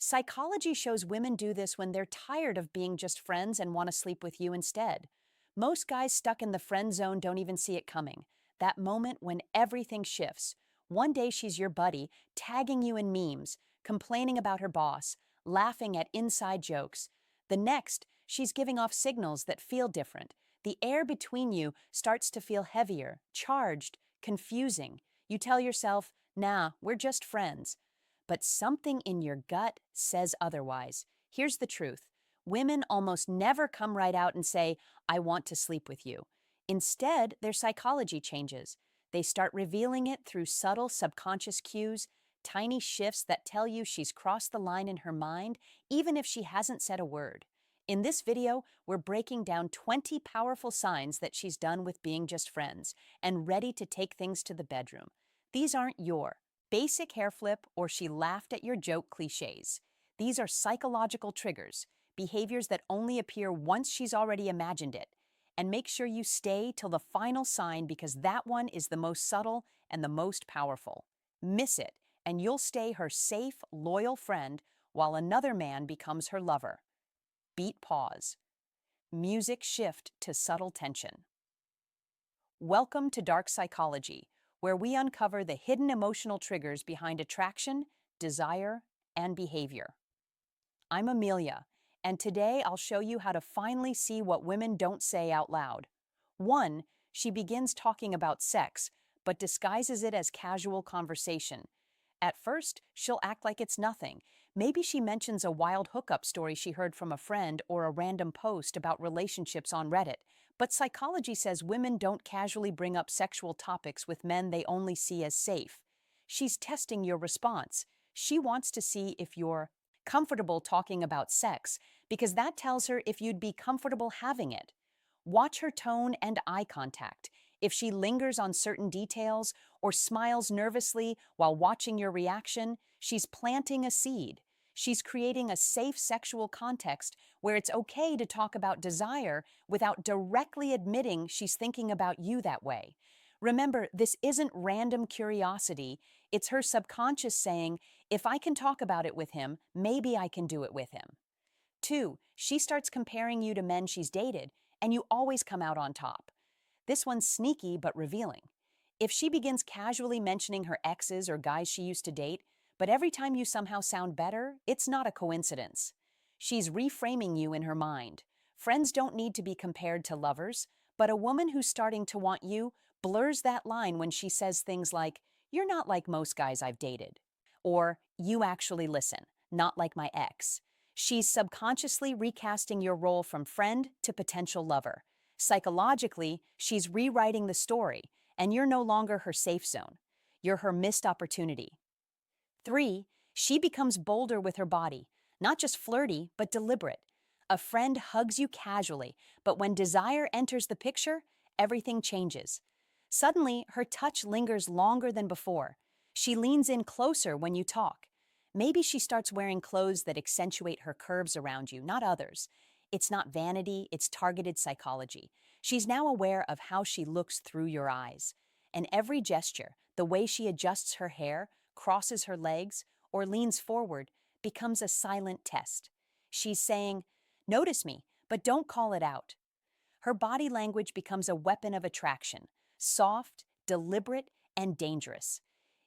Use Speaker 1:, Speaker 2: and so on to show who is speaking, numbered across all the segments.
Speaker 1: Psychology shows women do this when they're tired of being just friends and want to sleep with you instead. Most guys stuck in the friend zone don't even see it coming. That moment when everything shifts. One day she's your buddy, tagging you in memes, complaining about her boss, laughing at inside jokes. The next, she's giving off signals that feel different. The air between you starts to feel heavier, charged, confusing. You tell yourself, nah, we're just friends. But something in your gut says otherwise. Here's the truth. Women almost never come right out and say, I want to sleep with you. Instead, their psychology changes. They start revealing it through subtle subconscious cues, tiny shifts that tell you she's crossed the line in her mind, even if she hasn't said a word. In this video, we're breaking down 20 powerful signs that she's done with being just friends and ready to take things to the bedroom. These aren't your basic hair flip or she laughed at your joke cliches. These are psychological triggers, behaviors that only appear once she's already imagined it. And make sure you stay till the final sign because that one is the most subtle and the most powerful. Miss it, and you'll stay her safe, loyal friend while another man becomes her lover. Beat pause. Music shift to subtle tension. Welcome to Dark Psychology, where we uncover the hidden emotional triggers behind attraction, desire, and behavior. I'm Amelia, and today I'll show you how to finally see what women don't say out loud. 1. She begins talking about sex, but disguises it as casual conversation. At first, she'll act like it's nothing. Maybe she mentions a wild hookup story she heard from a friend or a random post about relationships on Reddit. But psychology says women don't casually bring up sexual topics with men they only see as safe. She's testing your response. She wants to see if you're comfortable talking about sex, because that tells her if you'd be comfortable having it. Watch her tone and eye contact. If she lingers on certain details or smiles nervously while watching your reaction, she's planting a seed. She's creating a safe sexual context where it's okay to talk about desire without directly admitting she's thinking about you that way. Remember, this isn't random curiosity. It's her subconscious saying, if I can talk about it with him, maybe I can do it with him. 2. She starts comparing you to men she's dated, and you always come out on top. This one's sneaky but revealing. If she begins casually mentioning her exes or guys she used to date, but every time you somehow sound better, it's not a coincidence. She's reframing you in her mind. Friends don't need to be compared to lovers, but a woman who's starting to want you blurs that line when she says things like, you're not like most guys I've dated, or you actually listen, not like my ex. She's subconsciously recasting your role from friend to potential lover. Psychologically, she's rewriting the story, and you're no longer her safe zone. You're her missed opportunity. 3. She becomes bolder with her body, not just flirty, but deliberate. A friend hugs you casually, but when desire enters the picture, everything changes. Suddenly, her touch lingers longer than before. She leans in closer when you talk. Maybe she starts wearing clothes that accentuate her curves around you, not others. It's not vanity, it's targeted psychology. She's now aware of how she looks through your eyes. And every gesture, the way she adjusts her hair, crosses her legs, or leans forward, becomes a silent test. She's saying, notice me, but don't call it out. Her body language becomes a weapon of attraction, soft, deliberate, and dangerous.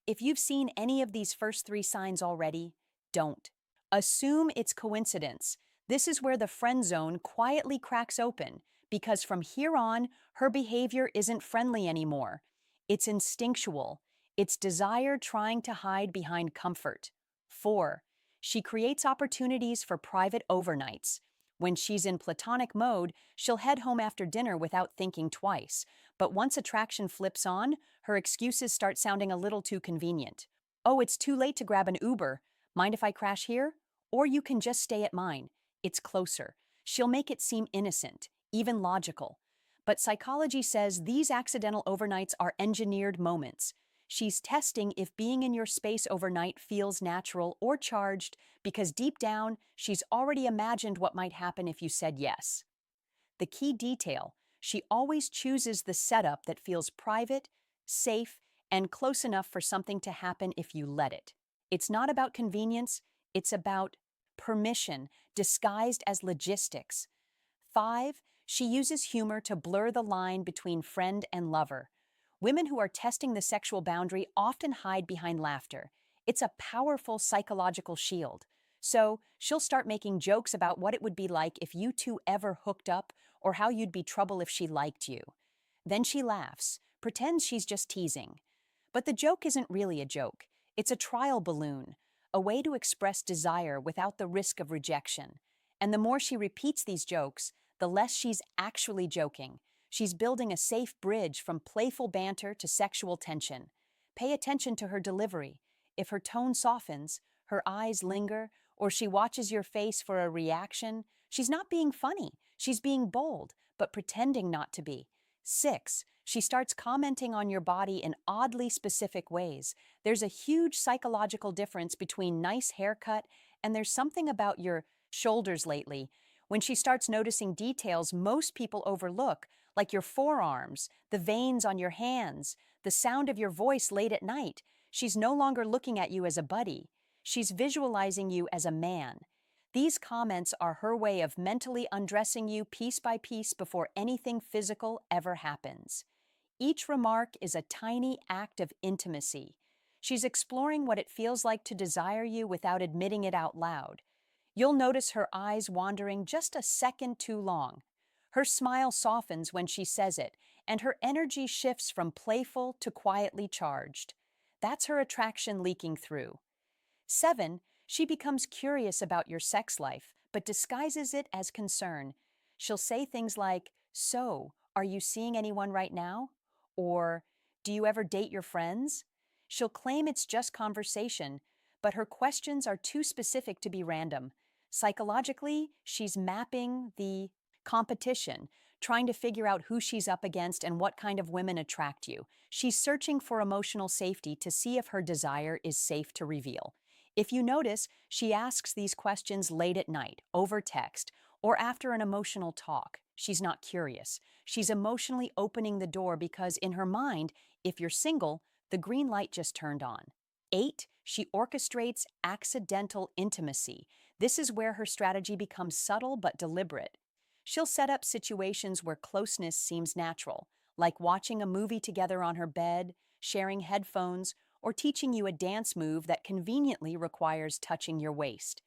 Speaker 1: If you've seen any of these first 3 signs already, don't. Assume it's coincidence. This is where the friend zone quietly cracks open, because from here on, her behavior isn't friendly anymore. It's instinctual. It's desire trying to hide behind comfort. 4. She creates opportunities for private overnights. When she's in platonic mode, she'll head home after dinner without thinking twice. But once attraction flips on, her excuses start sounding a little too convenient. Oh, it's too late to grab an Uber. Mind if I crash here? Or you can just stay at mine. It's closer. She'll make it seem innocent, even logical. But psychology says these accidental overnights are engineered moments. She's testing if being in your space overnight feels natural or charged because deep down, she's already imagined what might happen if you said yes. The key detail, she always chooses the setup that feels private, safe, and close enough for something to happen if you let it. It's not about convenience, it's about permission disguised as logistics. 5. She uses humor to blur the line between friend and lover. Women who are testing the sexual boundary often hide behind laughter. It's a powerful psychological shield. So, she'll start making jokes about what it would be like if you two ever hooked up or how you'd be trouble if she liked you. Then she laughs, pretends she's just teasing. But the joke isn't really a joke. It's a trial balloon, a way to express desire without the risk of rejection. And the more she repeats these jokes, the less she's actually joking. She's building a safe bridge from playful banter to sexual tension. Pay attention to her delivery. If her tone softens, her eyes linger, or she watches your face for a reaction, she's not being funny. She's being bold, but pretending not to be. 6. She starts commenting on your body in oddly specific ways. There's a huge psychological difference between nice haircut and there's something about your shoulders lately. When she starts noticing details most people overlook, like your forearms, the veins on your hands, the sound of your voice late at night, she's no longer looking at you as a buddy. She's visualizing you as a man. These comments are her way of mentally undressing you piece by piece before anything physical ever happens. Each remark is a tiny act of intimacy. She's exploring what it feels like to desire you without admitting it out loud. You'll notice her eyes wandering just a second too long. Her smile softens when she says it, and her energy shifts from playful to quietly charged. That's her attraction leaking through. 7. She becomes curious about your sex life, but disguises it as concern. She'll say things like, "So, are you seeing anyone right now?" Or, "Do you ever date your friends?" She'll claim it's just conversation, but her questions are too specific to be random. Psychologically, she's mapping the competition, trying to figure out who she's up against and what kind of women attract you. She's searching for emotional safety to see if her desire is safe to reveal. If you notice, she asks these questions late at night, over text, or after an emotional talk. She's not curious. She's emotionally opening the door because, in her mind, if you're single, the green light just turned on. 8. She orchestrates accidental intimacy. This is where her strategy becomes subtle but deliberate. She'll set up situations where closeness seems natural, like watching a movie together on her bed, sharing headphones, or teaching you a dance move that conveniently requires touching your waist.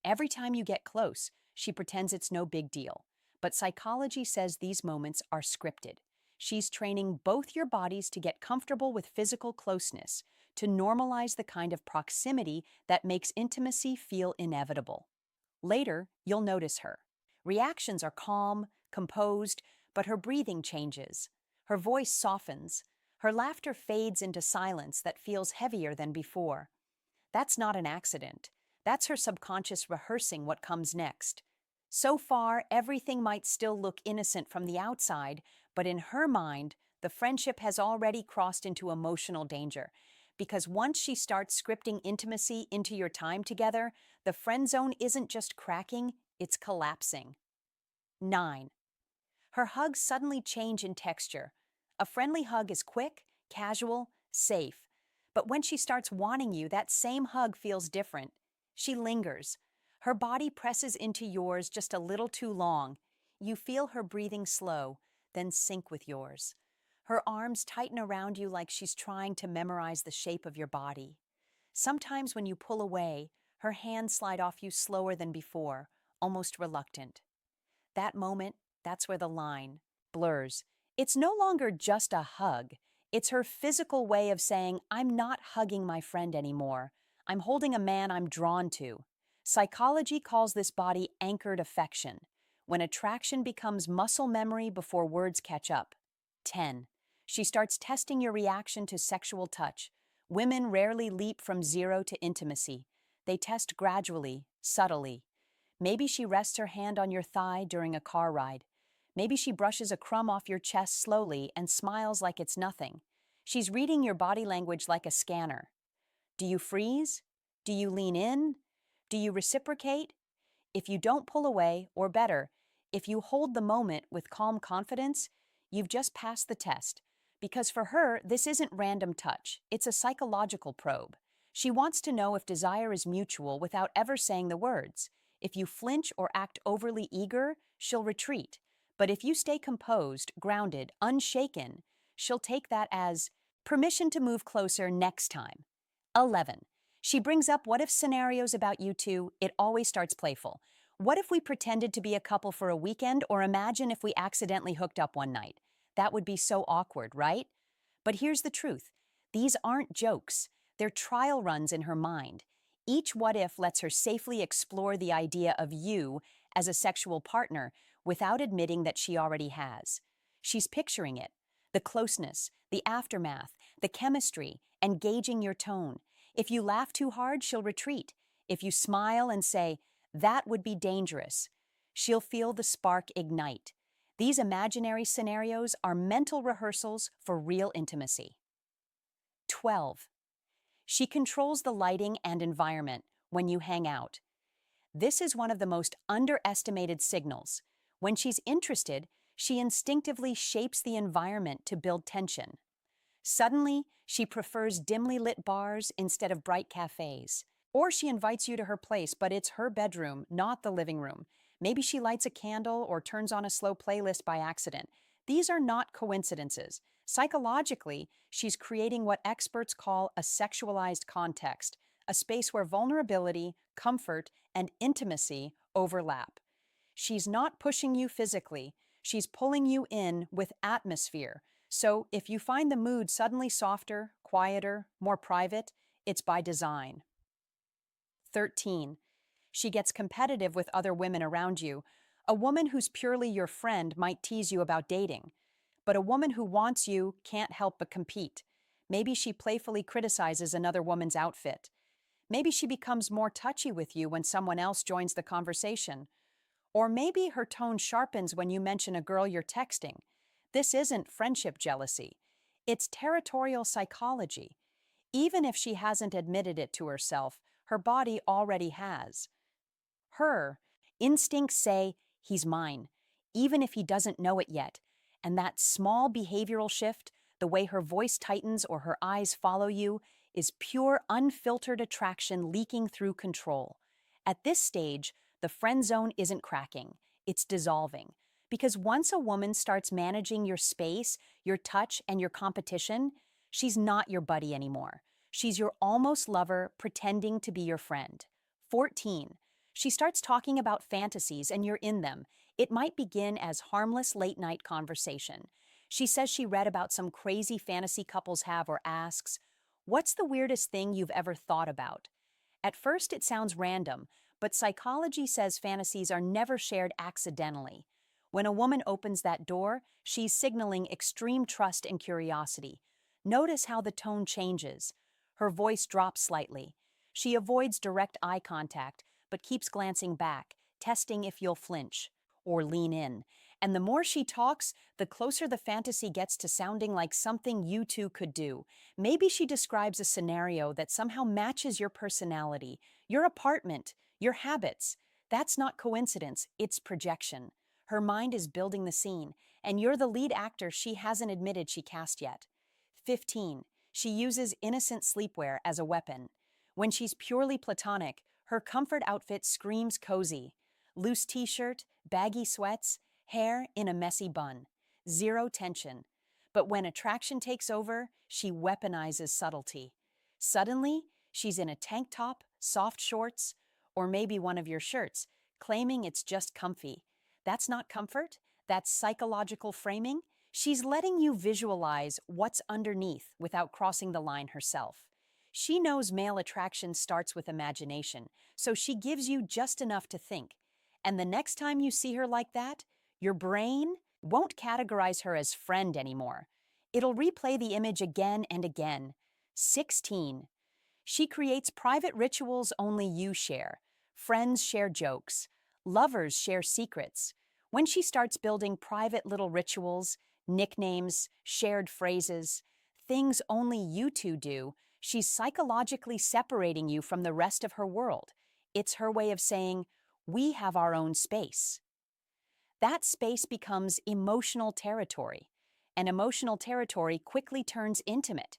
Speaker 1: Every time you get close, she pretends it's no big deal. But psychology says these moments are scripted. She's training both your bodies to get comfortable with physical closeness, to normalize the kind of proximity that makes intimacy feel inevitable. Later, you'll notice her. Reactions are calm, composed, but her breathing changes. Her voice softens. Her laughter fades into silence that feels heavier than before. That's not an accident. That's her subconscious rehearsing what comes next. So far, everything might still look innocent from the outside, but in her mind, the friendship has already crossed into emotional danger. Because once she starts scripting intimacy into your time together, the friend zone isn't just cracking, it's collapsing. 9. Her hugs suddenly change in texture. A friendly hug is quick, casual, safe. But when she starts wanting you, that same hug feels different. She lingers. Her body presses into yours just a little too long. You feel her breathing slow, then sync with yours. Her arms tighten around you like she's trying to memorize the shape of your body. Sometimes when you pull away, her hands slide off you slower than before, almost reluctant. That moment, that's where the line blurs. It's no longer just a hug. It's her physical way of saying, "I'm not hugging my friend anymore. I'm holding a man I'm drawn to." Psychology calls this body anchored affection, when attraction becomes muscle memory before words catch up. 10. She starts testing your reaction to sexual touch. Women rarely leap from zero to intimacy. They test gradually, subtly. Maybe she rests her hand on your thigh during a car ride. Maybe she brushes a crumb off your chest slowly and smiles like it's nothing. She's reading your body language like a scanner. Do you freeze? Do you lean in? Do you reciprocate? If you don't pull away, or better, if you hold the moment with calm confidence, you've just passed the test. Because for her, this isn't random touch, it's a psychological probe. She wants to know if desire is mutual without ever saying the words. If you flinch or act overly eager, she'll retreat. But if you stay composed, grounded, unshaken, she'll take that as permission to move closer next time. 11. She brings up what if scenarios about you two. It always starts playful. What if we pretended to be a couple for a weekend, or imagine if we accidentally hooked up one night? That would be so awkward, right? But here's the truth. These aren't jokes. They're trial runs in her mind. Each what if lets her safely explore the idea of you as a sexual partner without admitting that she already has. She's picturing it, the closeness, the aftermath, the chemistry, and gauging your tone. If you laugh too hard, she'll retreat. If you smile and say, "That would be dangerous," she'll feel the spark ignite. These imaginary scenarios are mental rehearsals for real intimacy. 12. She controls the lighting and environment when you hang out. This is one of the most underestimated signals. When she's interested, she instinctively shapes the environment to build tension. Suddenly, she prefers dimly lit bars instead of bright cafes. Or she invites you to her place, but it's her bedroom, not the living room. Maybe she lights a candle or turns on a slow playlist by accident. These are not coincidences. Psychologically, she's creating what experts call a sexualized context, a space where vulnerability, comfort, and intimacy overlap. She's not pushing you physically, she's pulling you in with atmosphere. So if you find the mood suddenly softer, quieter, more private, it's by design. 13. She gets competitive with other women around you. A woman who's purely your friend might tease you about dating, but a woman who wants you can't help but compete. Maybe she playfully criticizes another woman's outfit. Maybe she becomes more touchy with you when someone else joins the conversation. Or maybe her tone sharpens when you mention a girl you're texting. This isn't friendship jealousy. It's territorial psychology. Even if she hasn't admitted it to herself, her body already has. Her instincts say, "He's mine," even if he doesn't know it yet. And that small behavioral shift, the way her voice tightens or her eyes follow you, is pure unfiltered attraction leaking through control. At this stage, the friend zone isn't cracking, it's dissolving. Because once a woman starts managing your space, your touch, and your competition, she's not your buddy anymore. She's your almost lover pretending to be your friend. 14. She starts talking about fantasies and you're in them. It might begin as harmless late-night conversation. She says she read about some crazy fantasy couples have or asks, "What's the weirdest thing you've ever thought about?" At first it sounds random, but psychology says fantasies are never shared accidentally. When a woman opens that door, she's signaling extreme trust and curiosity. Notice how the tone changes. Her voice drops slightly. She avoids direct eye contact, but keeps glancing back, testing if you'll flinch or lean in. And the more she talks, the closer the fantasy gets to sounding like something you two could do. Maybe she describes a scenario that somehow matches your personality, your apartment, your habits. That's not coincidence, it's projection. Her mind is building the scene, and you're the lead actor she hasn't admitted she cast yet. 15. She uses innocent sleepwear as a weapon. When she's purely platonic, her comfort outfit screams cozy. Loose t-shirt, baggy sweats, hair in a messy bun. Zero tension. But when attraction takes over, she weaponizes subtlety. Suddenly, she's in a tank top, soft shorts, or maybe one of your shirts, claiming it's just comfy. That's not comfort, that's psychological framing. She's letting you visualize what's underneath without crossing the line herself. She knows male attraction starts with imagination, so she gives you just enough to think. And the next time you see her like that, your brain won't categorize her as friend anymore. It'll replay the image again and again. 16. She creates private rituals only you share. Friends share jokes. Lovers share secrets. When she starts building private little rituals, nicknames, shared phrases, things only you two do, she's psychologically separating you from the rest of her world. It's her way of saying, "We have our own space." That space becomes emotional territory, and emotional territory quickly turns intimate.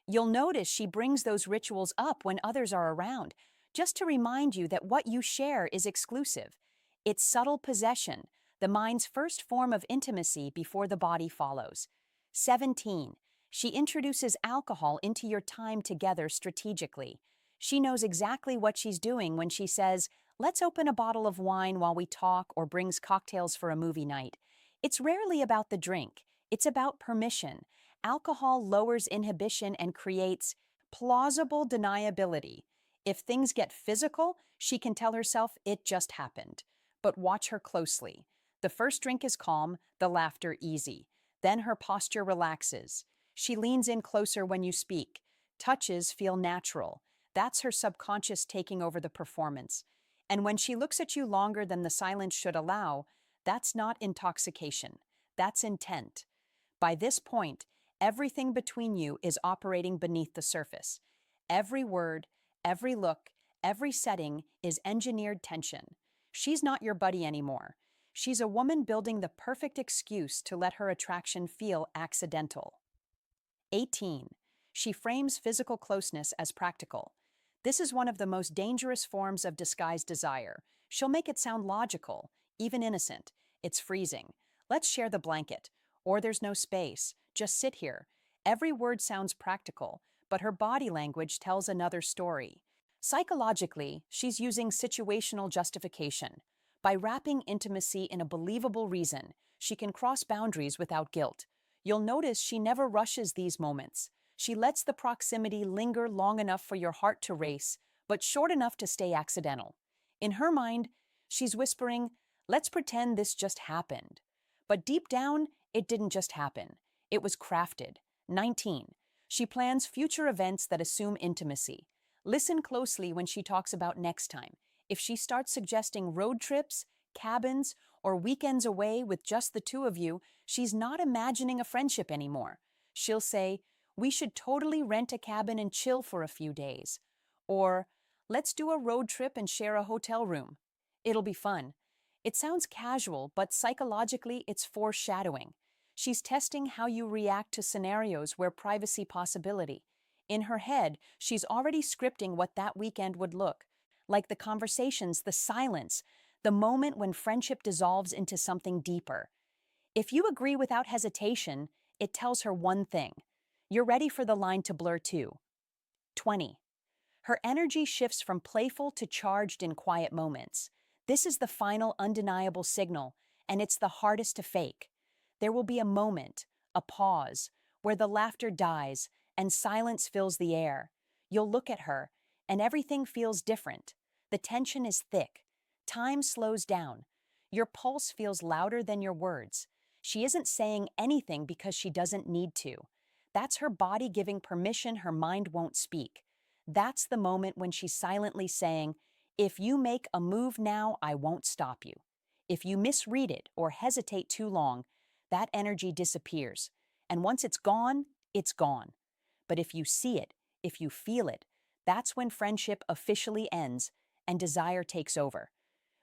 Speaker 1: You'll notice she brings those rituals up when others are around, just to remind you that what you share is exclusive. It's subtle possession, the mind's first form of intimacy before the body follows. 17. She introduces alcohol into your time together strategically. She knows exactly what she's doing when she says, "Let's open a bottle of wine while we talk," or brings cocktails for a movie night. It's rarely about the drink, it's about permission. Alcohol lowers inhibition and creates plausible deniability. If things get physical, she can tell herself it just happened. But watch her closely. The first drink is calm, the laughter easy. Then her posture relaxes. She leans in closer when you speak. Touches feel natural. That's her subconscious taking over the performance. And when she looks at you longer than the silence should allow, that's not intoxication. That's intent. By this point, everything between you is operating beneath the surface. Every word, every look, every setting is engineered tension. She's not your buddy anymore. She's a woman building the perfect excuse to let her attraction feel accidental. 18. She frames physical closeness as practical. This is one of the most dangerous forms of disguised desire. She'll make it sound logical, even innocent. It's freezing. Let's share the blanket. Or there's no space. Just sit here. Every word sounds practical, but her body language tells another story. Psychologically, she's using situational justification. By wrapping intimacy in a believable reason, she can cross boundaries without guilt. You'll notice she never rushes these moments. She lets the proximity linger long enough for your heart to race, but short enough to stay accidental. In her mind, she's whispering, "Let's pretend this just happened." But deep down, it didn't just happen. It was crafted. 19. She plans future events that assume intimacy. Listen closely when she talks about next time. If she starts suggesting road trips, cabins, or weekends away with just the two of you, she's not imagining a friendship anymore. She'll say, "We should totally rent a cabin and chill for a few days." Or, "Let's do a road trip and share a hotel room. It'll be fun." It sounds casual, but psychologically it's foreshadowing. She's testing how you react to scenarios where privacy possibility. In her head, she's already scripting what that weekend would look like: the conversations, the silence, the moment when friendship dissolves into something deeper. If you agree without hesitation, it tells her one thing: you're ready for the line to blur too. 20. Her energy shifts from playful to charged in quiet moments. This is the final undeniable signal, and it's the hardest to fake. There will be a moment, a pause, where the laughter dies and silence fills the air. You'll look at her, and everything feels different. The tension is thick. Time slows down. Your pulse feels louder than your words. She isn't saying anything because she doesn't need to. That's her body giving permission her mind won't speak. That's the moment when she's silently saying, "If you make a move now, I won't stop you." If you misread it or hesitate too long, that energy disappears. And once it's gone, it's gone. But if you see it, if you feel it, that's when friendship officially ends and desire takes over.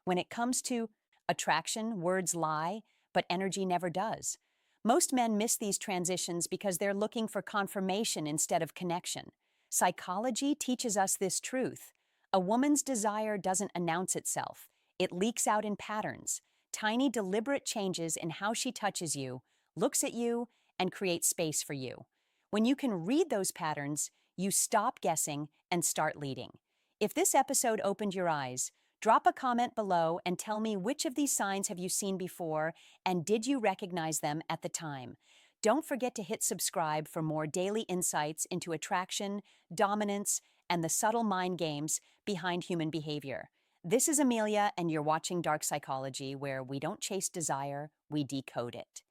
Speaker 1: When it comes to attraction, words lie, but energy never does. Most men miss these transitions because they're looking for confirmation instead of connection. Psychology teaches us this truth. A woman's desire doesn't announce itself. It leaks out in patterns, tiny deliberate changes in how she touches you, looks at you, and creates space for you. When you can read those patterns, you stop guessing and start leading. If this episode opened your eyes, drop a comment below and tell me which of these signs have you seen before and did you recognize them at the time. Don't forget to hit subscribe for more daily insights into attraction, dominance, and the subtle mind games behind human behavior. This is Amelia, and you're watching Dark Psychology, where we don't chase desire, we decode it.